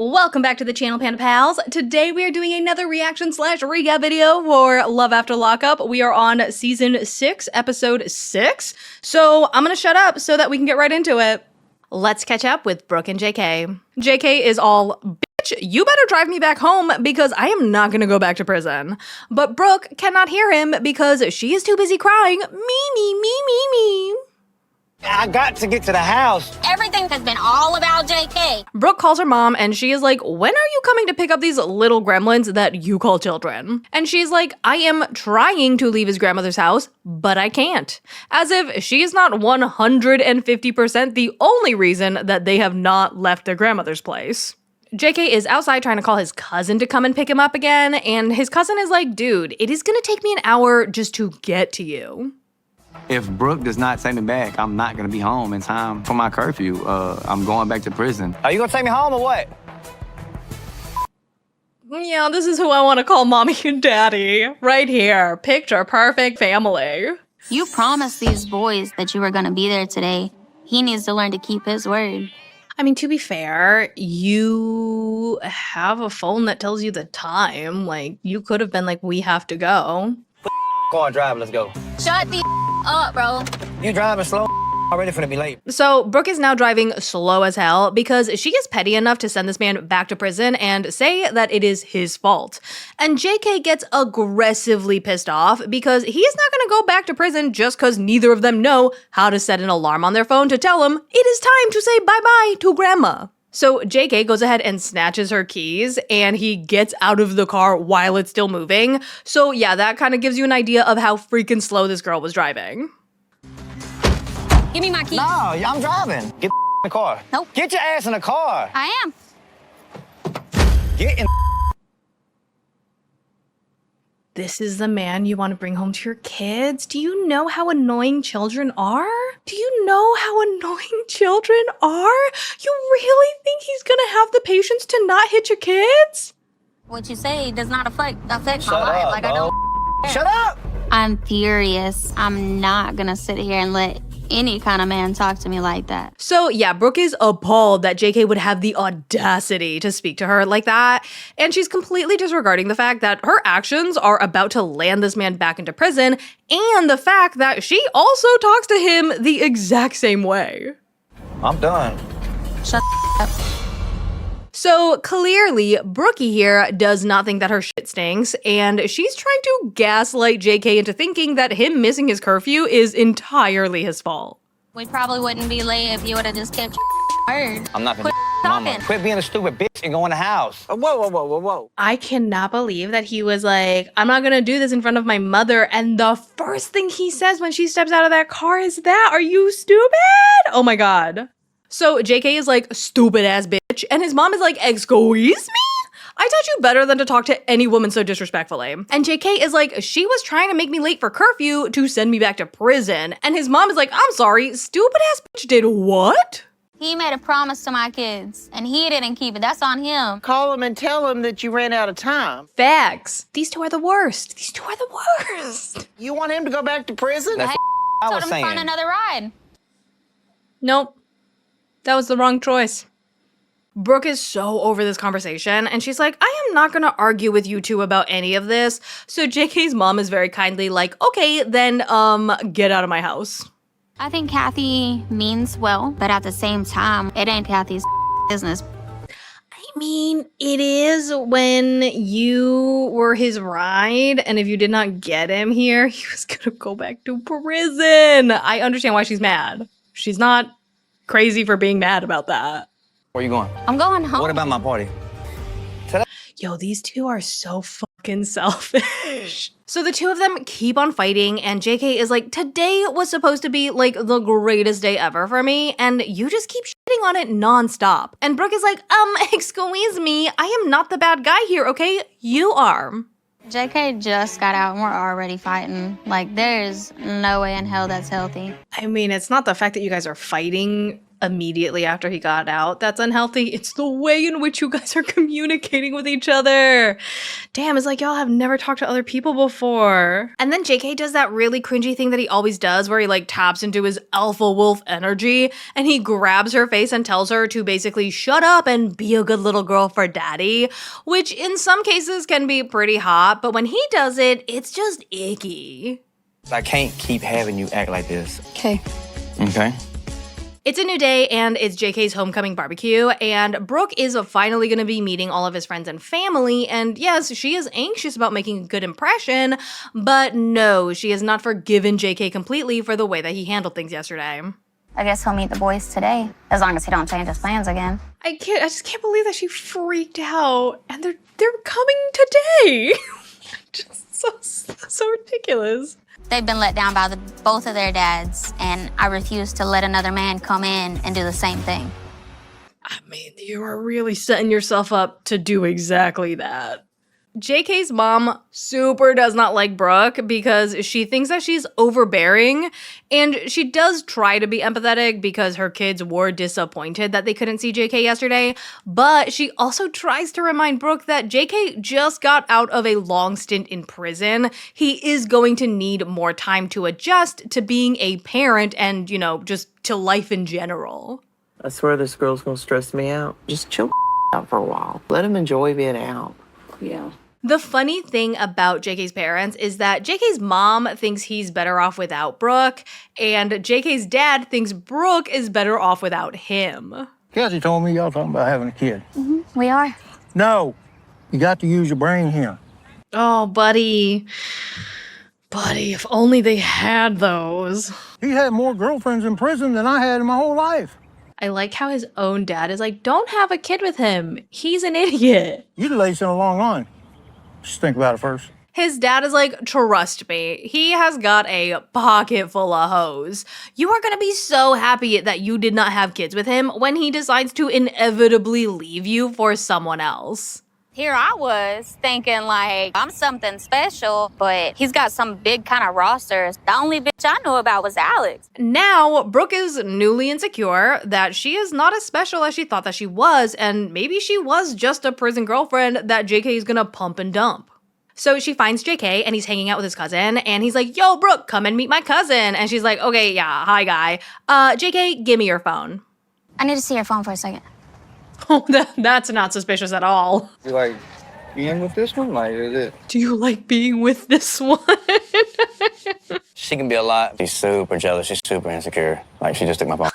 Welcome back to the channel, Panda Pals. Today we are doing another reaction / recap video for Love After Lockup. We are on season 6, episode 6. So I'm gonna shut up so that we can get right into it. Let's catch up with Brooke and JK. JK is all, bitch, you better drive me back home because I am not gonna go back to prison. But Brooke cannot hear him because she is too busy crying, me. I got to get to the house. Everything has been all about JK. Brooke calls her mom and she is like, when are you coming to pick up these little gremlins that you call children? And she's like, I am trying to leave his grandmother's house, but I can't. As if she is not 150% the only reason that they have not left their grandmother's place. JK is outside trying to call his cousin to come and pick him up again, and his cousin is like, dude, it is gonna take me an hour just to get to you. If Brooke does not take me back, I'm not gonna be home in time for my curfew. I'm going back to prison. Are you gonna take me home or what? Yeah, this is who I want to call mommy and daddy. Right here. Picture perfect family. You promised these boys that you were gonna be there today. He needs to learn to keep his word. I mean, to be fair, you have a phone that tells you the time. Like, you could have been like, we have to go. Go on, drive, let's go. Shut the up, bro. You driving slow, already finna be late. So Brooke is now driving slow as hell because she is petty enough to send this man back to prison and say that it is his fault. And JK gets aggressively pissed off because he's not gonna go back to prison just because neither of them know how to set an alarm on their phone to tell him it is time to say bye-bye to grandma. So JK goes ahead and snatches her keys and he gets out of the car while it's still moving. So yeah, that kind of gives you an idea of how freaking slow this girl was driving. Give me my key. No, I'm driving. Get in the car. Nope. Get your ass in the car. I am. Get in. This is the man you want to bring home to your kids? Do you know how annoying children are? Do you know how annoying children are? You really think he's gonna have the patience to not hit your kids? What you say does not affect my Shut life. up, Like, bro. I don't. Shut up. I'm furious. I'm not gonna sit here and let any kind of man talk to me like that. So yeah, Brooke is appalled that JK would have the audacity to speak to her like that, and she's completely disregarding the fact that her actions are about to land this man back into prison, and the fact that she also talks to him the exact same way. I'm done. Shut up. So clearly, Brookie here does not think that her shit stinks, and she's trying to gaslight JK into thinking that him missing his curfew is entirely his fault. We probably wouldn't be late if you would have just kept your word. I'm not gonna. Quit Mama, talking. quit being a stupid bitch and go in the house. Whoa. I cannot believe that he was like, I'm not gonna do this in front of my mother, and the first thing he says when she steps out of that car is that, are you stupid? Oh my god. So JK is like, stupid ass bitch, and his mom is like, excuse me? I taught you better than to talk to any woman so disrespectfully. And JK is like, she was trying to make me late for curfew to send me back to prison. And his mom is like, I'm sorry, stupid ass bitch did what? He made a promise to my kids, and he didn't keep it. That's on him. Call him and tell him that you ran out of time. Facts. These two are the worst. These two are the worst. You want him to go back to prison? That's I Told was him to find saying. another ride. Nope. That was the wrong choice. Brooke is so over this conversation, and she's like, I am not gonna argue with you two about any of this. So JK's mom is very kindly like, okay, then, get out of my house. I think Kathy means well, but at the same time, it ain't Kathy's business. I mean, it is when you were his ride, and if you did not get him here, he was gonna go back to prison. I understand why she's mad. She's not crazy for being mad about that. Where you going? I'm going home. What about my party? Yo, these two are so fucking selfish. So the two of them keep on fighting, and JK is like, today was supposed to be like the greatest day ever for me, and you just keep shitting on it nonstop. And Brooke is like, excuse me, I am not the bad guy here, okay? You are. JK just got out and we're already fighting. Like, there's no way in hell that's healthy. I mean, it's not the fact that you guys are fighting immediately after he got out that's unhealthy. It's the way in which you guys are communicating with each other. Damn, it's like y'all have never talked to other people before. And then JK does that really cringy thing that he always does where he like taps into his alpha wolf energy and he grabs her face and tells her to basically shut up and be a good little girl for daddy, which in some cases can be pretty hot, but when he does it, it's just icky. I can't keep having you act like this. Okay. Okay? It's a new day, and it's JK's homecoming barbecue, and Brooke is finally going to be meeting all of his friends and family, and yes, she is anxious about making a good impression, but no, she has not forgiven JK completely for the way that he handled things yesterday. I guess he'll meet the boys today, as long as he don't change his plans again. I just can't believe that she freaked out, and they're coming today. Just so ridiculous. They've been let down by both of their dads, and I refuse to let another man come in and do the same thing. I mean, you are really setting yourself up to do exactly that. JK's mom super does not like Brooke because she thinks that she's overbearing, and she does try to be empathetic because her kids were disappointed that they couldn't see JK yesterday, but she also tries to remind Brooke that JK just got out of a long stint in prison. He is going to need more time to adjust to being a parent and, you know, just to life in general. I swear this girl's gonna stress me out. Just chill out for a while. Let him enjoy being out. Yeah. The funny thing about JK's parents is that JK's mom thinks he's better off without Brooke, and JK's dad thinks Brooke is better off without him. Cassie told me y'all talking about having a kid. We are. No, you got to use your brain here. Oh, buddy. Buddy, if only they had those. He had more girlfriends in prison than I had in my whole life. I like how his own dad is like, don't have a kid with him. He's an idiot. You laced in a long line. Just think about it first. His dad is like, trust me, he has got a pocket full of hoes. You are gonna be so happy that you did not have kids with him when he decides to inevitably leave you for someone else. Here I was thinking like I'm something special, but he's got some big kind of roster. The only bitch I knew about was Alex. Now, Brooke is newly insecure that she is not as special as she thought that she was, and maybe she was just a prison girlfriend that JK is gonna pump and dump. So she finds JK and he's hanging out with his cousin and he's like, yo, Brooke, come and meet my cousin. And she's like, okay, yeah, hi, guy. JK, give me your phone. I need to see your phone for a second. Oh, that's not suspicious at all. You like being with this one? Like, is it? Do you like being with this one? She can be a lot. She's super jealous. She's super insecure. Like, she just took my phone.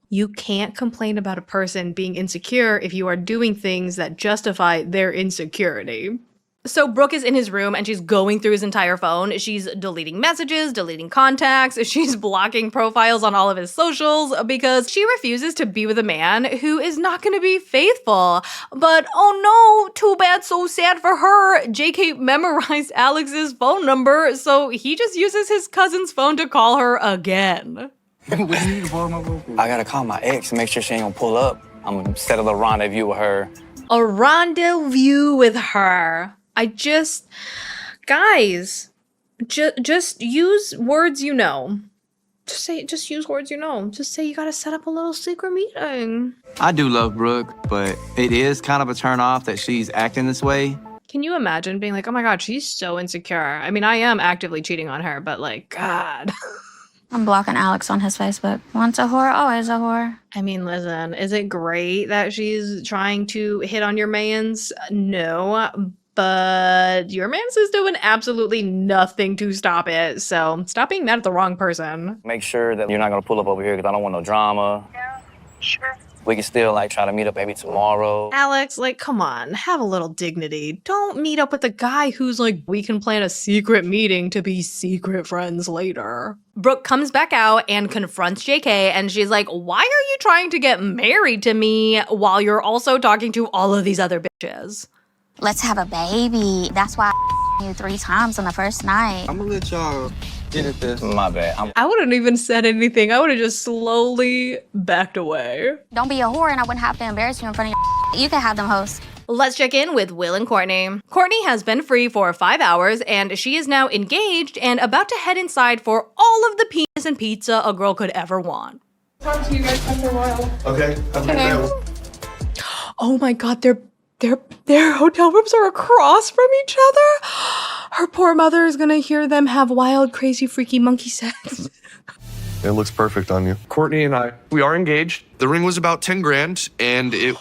You can't complain about a person being insecure if you are doing things that justify their insecurity. So Brooke is in his room and she's going through his entire phone. She's deleting messages, deleting contacts. She's blocking profiles on all of his socials because she refuses to be with a man who is not going to be faithful. But oh no, too bad, so sad for her. JK memorized Alex's phone number, so he just uses his cousin's phone to call her again. I gotta call my ex and make sure she ain't gonna pull up. I'm gonna set a little rendezvous with her. A rendezvous with her. Guys, just use words you know. Just use words you know. Just say you gotta set up a little secret meeting. I do love Brooke, but it is kind of a turn off that she's acting this way. Can you imagine being like, oh my God, she's so insecure. I mean, I am actively cheating on her, but like, God. I'm blocking Alex on his Facebook. Once a whore, always a whore. I mean, listen, is it great that she's trying to hit on your mans? No, but your mans is doing absolutely nothing to stop it. So stop being mad at the wrong person. Make sure that you're not gonna pull up over here because I don't want no drama. Yeah, sure. We can still like try to meet up maybe tomorrow. Alex, like, come on, have a little dignity. Don't meet up with a guy who's like, we can plan a secret meeting to be secret friends later. Brooke comes back out and confronts JK, and she's like, why are you trying to get married to me while you're also talking to all of these other bitches? Let's have a baby. That's why I you 3 times on the first night. I'm gonna let y'all get at this. My bad. I wouldn't even said anything. I would have just slowly backed away. Don't be a whore and I wouldn't have to embarrass you in front of your. You can have them host. Let's check in with Will and Courtnee. Courtnee has been free for 5 hours, and she is now engaged and about to head inside for all of the penis and pizza a girl could ever want. Talk to you guys after a while. Okay. Oh my god, their hotel rooms are across from each other. Her poor mother is gonna hear them have wild, crazy, freaky monkey sex. It looks perfect on you. Courtney and I, we are engaged. The ring was about 10 grand and it...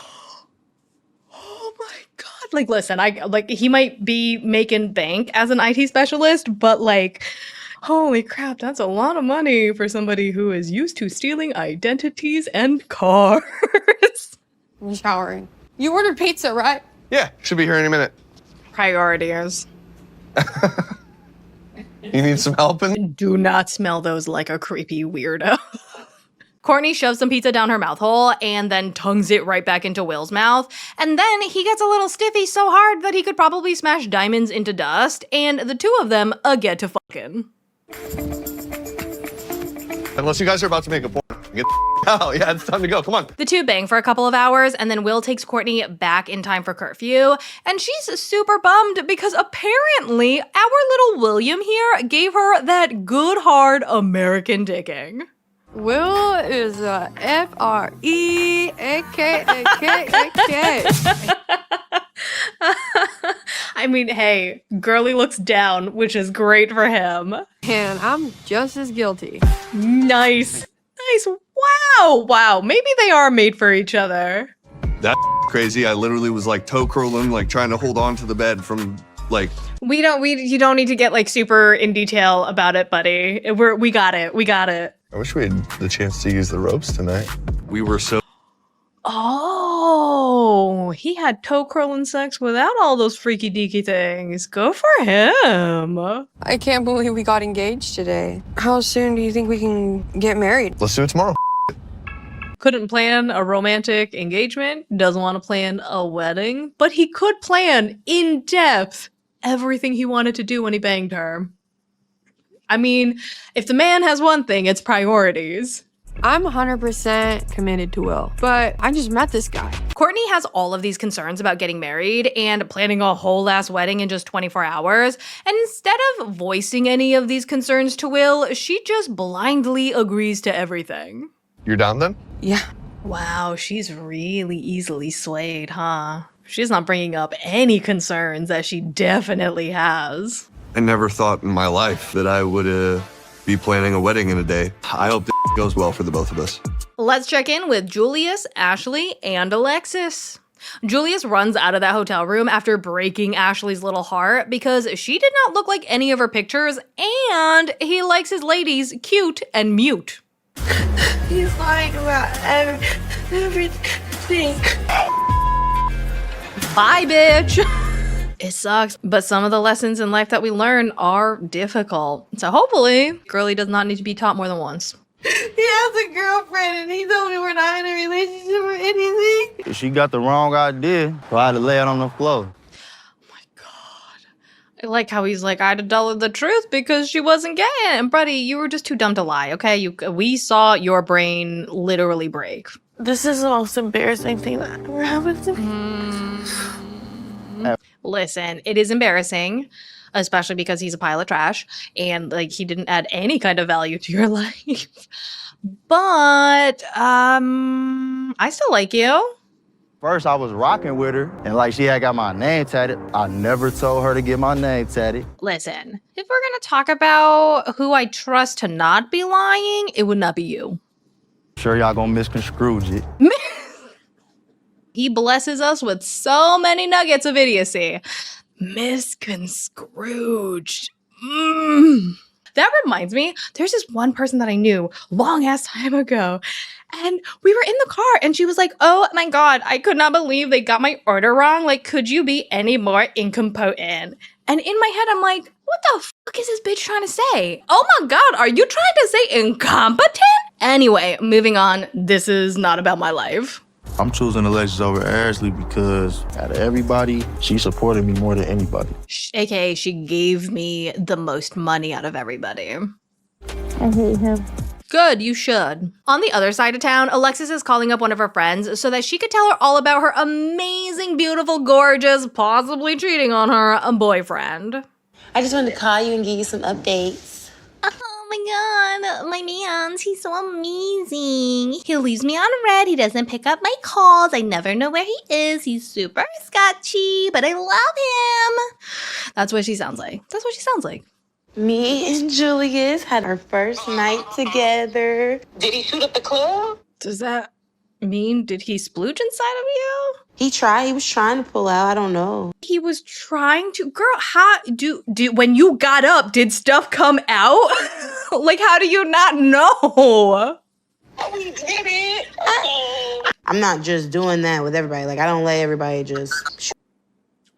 Oh my god. Like, listen, he might be making bank as an IT specialist, but like, holy crap, that's a lot of money for somebody who is used to stealing identities and cars. I'm showering. You ordered pizza, right? Yeah, should be here any minute. Priorities. You need some help in? Do not smell those like a creepy weirdo. Courtney shoves some pizza down her mouth hole and then tongues it right back into Will's mouth. And then he gets a little stiffy so hard that he could probably smash diamonds into dust. And the two of them get to fucking. Unless you guys are about to make a point. Get out. Yeah, it's time to go. Come on. The two bang for a couple of hours, and then Will takes Courtney back in time for curfew. And she's super bummed because apparently our little William here gave her that good, hard American dicking. Will is F-R-E-A-K-A-K-A-K. I mean, hey, girly looks down, which is great for him. And I'm just as guilty. Nice. Nice. Wow. Maybe they are made for each other. That's crazy. I literally was like toe curling, like trying to hold on to the bed from like... You don't need to get like super in detail about it, buddy. We got it. I wish we had the chance to use the ropes tonight. We were so... Oh, he had toe curling sex without all those freaky deaky things. Go for him. I can't believe we got engaged today. How soon do you think we can get married? Let's do it tomorrow. Couldn't plan a romantic engagement, doesn't want to plan a wedding, but he could plan in depth everything he wanted to do when he banged her. I mean, if the man has one thing, it's priorities. I'm 100% committed to Will, but I just met this guy. Courtney has all of these concerns about getting married and planning a whole ass wedding in just 24 hours. And instead of voicing any of these concerns to Will, she just blindly agrees to everything. You're down then? Yeah. Wow, she's really easily swayed, huh? She's not bringing up any concerns that she definitely has. I never thought in my life that I would be planning a wedding in a day. I hope this goes well for the both of us. Let's check in with Julius, Ashley, and Alexis. Julius runs out of that hotel room after breaking Ashley's little heart because she did not look like any of her pictures, and he likes his ladies cute and mute. He's lying about everything. Bye, bitch. It sucks, but some of the lessons in life that we learn are difficult. So hopefully, girly does not need to be taught more than once. He has a girlfriend and he told me we're not in a relationship or anything. She got the wrong idea, so I had to lay it on the floor. I like how he's like, I had to tell her the truth because she wasn't gay. And buddy, you were just too dumb to lie, okay? We saw your brain literally break. This is the most embarrassing thing that ever happened to me. Listen, it is embarrassing, especially because he's a pile of trash and like he didn't add any kind of value to your life. But I still like you. First, I was rocking with her, and like she had got my name tatted. I never told her to get my name tatted. Listen, if we're gonna talk about who I trust to not be lying, it would not be you. Sure, y'all gonna misconstrue it. He blesses us with so many nuggets of idiocy. Misconstrued. That reminds me, there's this one person that I knew long ass time ago. And we were in the car and she was like, oh my God, I could not believe they got my order wrong. Like, could you be any more incompetent? And in my head, I'm like, what the fuck is this bitch trying to say? Oh my God, are you trying to say incompetent? Anyway, moving on. This is not about my life. I'm choosing Alexis over Ashley because out of everybody, she supported me more than anybody. AKA, she gave me the most money out of everybody. I hate him. Good, you should. On the other side of town, Alexis is calling up one of her friends so that she could tell her all about her amazing, beautiful, gorgeous, possibly cheating on her boyfriend. I just wanted to call you and give you some updates. my god, my man's, he's so amazing. He leaves me on red. He doesn't pick up my calls. I never know where he is. He's super sketchy, but I love him. That's what she sounds like. That's what she sounds like. Me and Julius had our first night together. Did he shoot at the club? Does that mean, did he splooge inside of you? He tried. He was trying to pull out. I don't know. He was trying to. Girl, how do when you got up, did stuff come out? Like, how do you not know? We did it. I'm not just doing that with everybody. Like, I don't let everybody just.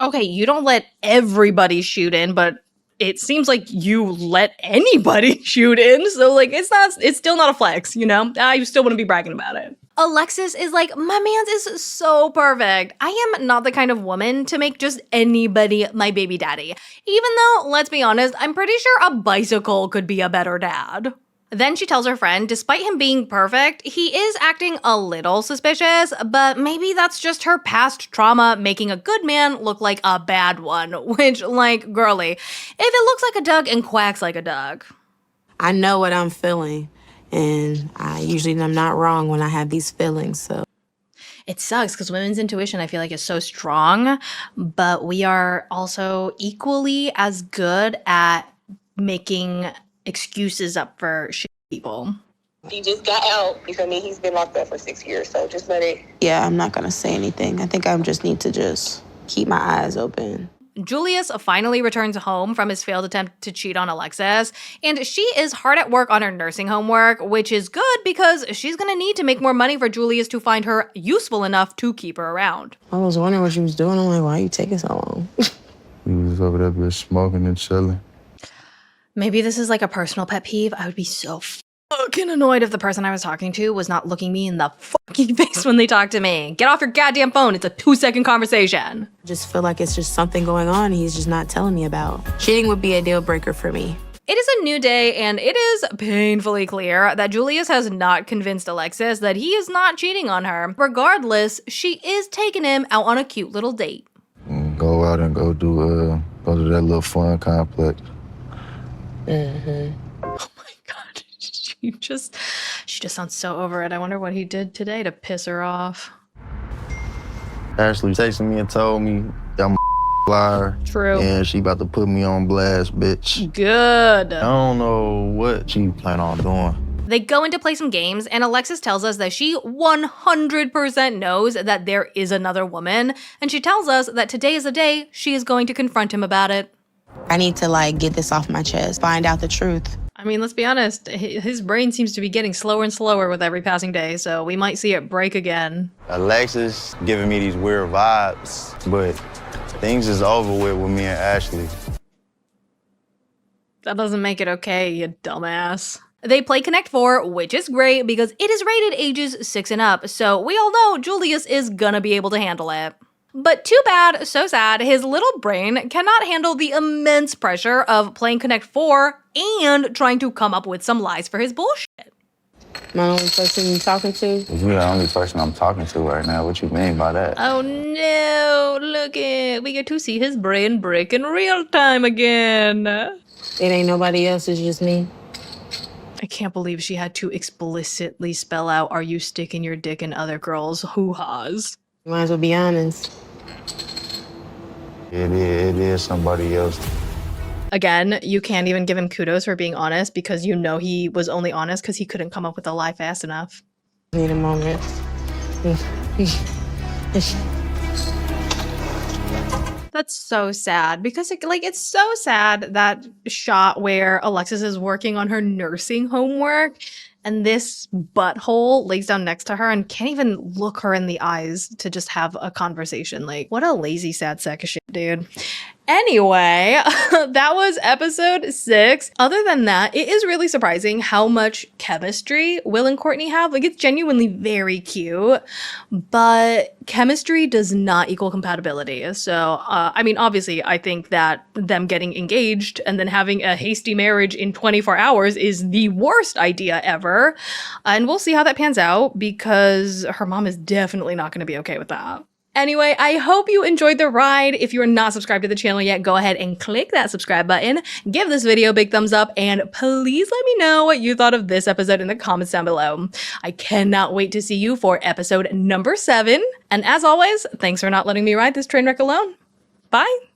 Okay, you don't let everybody shoot in, but it seems like you let anybody shoot in. So, like, it's still not a flex, you know? I still wouldn't be bragging about it. Alexis is like, my man's is so perfect. I am not the kind of woman to make just anybody my baby daddy. Even though, let's be honest, I'm pretty sure a bicycle could be a better dad. Then she tells her friend, despite him being perfect, he is acting a little suspicious, but maybe that's just her past trauma making a good man look like a bad one, which, like, girly, if it looks like a duck and quacks like a duck. I know what I'm feeling, and I'm not wrong when I have these feelings, so. It sucks because women's intuition, I feel like, is so strong, but we are also equally as good at making excuses up for shit people. He just got out. You feel me? He's been locked up for 6 years, so just let it. Yeah, I'm not gonna say anything. I think I just need to just keep my eyes open. Julius finally returns home from his failed attempt to cheat on Alexis, and she is hard at work on her nursing homework, which is good because she's gonna need to make more money for Julius to find her useful enough to keep her around. I was wondering what she was doing. I'm like, why are you taking so long? We was over there just smoking and chilling. Maybe this is like a personal pet peeve. I would be so fucking annoyed if the person I was talking to was not looking me in the fucking face when they talk to me. Get off your goddamn phone. It's a 2-second conversation. I just feel like it's just something going on he's just not telling me about. Cheating would be a deal breaker for me. It is a new day, and it is painfully clear that Julius has not convinced Alexis that he is not cheating on her. Regardless, she is taking him out on a cute little date. Go out and go to that little fun complex. Mm-hmm. Oh my god, she just sounds so over it. I wonder what he did today to piss her off. Ashley texted me and told me that I'm a liar. True. And she about to put me on blast, bitch. Good. I don't know what she plan on doing. They go in to play some games, and Alexis tells us that she 100% knows that there is another woman, and she tells us that today is the day she is going to confront him about it. I need to, get this off my chest, find out the truth. I mean, let's be honest, his brain seems to be getting slower and slower with every passing day, so we might see it break again. Alexis giving me these weird vibes, but things is over with me and Ashley. That doesn't make it okay, you dumbass. They play Connect 4, which is great because it is rated ages 6 and up, so we all know Julius is gonna be able to handle it. But too bad, so sad, his little brain cannot handle the immense pressure of playing Connect 4 and trying to come up with some lies for his bullshit. Am I the only person you're talking to? You're the only person I'm talking to right now. What you mean by that? Oh no, look it. We get to see his brain break in real time again. It ain't nobody else, it's just me. I can't believe she had to explicitly spell out, are you sticking your dick in other girls' hoo-has? You might as well be honest. It is somebody else. Again, you can't even give him kudos for being honest because you know he was only honest because he couldn't come up with a lie fast enough. Need a moment. That's so sad because it's so sad that shot where Alexis is working on her nursing homework and this butthole lays down next to her and can't even look her in the eyes to just have a conversation. Like, what a lazy, sad sack of shit, dude. Anyway, that was episode 6. Other than that, it is really surprising how much chemistry Will and Courtney have. Like, it's genuinely very cute, but chemistry does not equal compatibility. So, I mean, obviously, I think that them getting engaged and then having a hasty marriage in 24 hours is the worst idea ever. And we'll see how that pans out because her mom is definitely not going to be okay with that. Anyway, I hope you enjoyed the ride. If you're not subscribed to the channel yet, go ahead and click that subscribe button. Give this video a big thumbs up, and please let me know what you thought of this episode in the comments down below. I cannot wait to see you for episode number 7. And as always, thanks for not letting me ride this train wreck alone. Bye!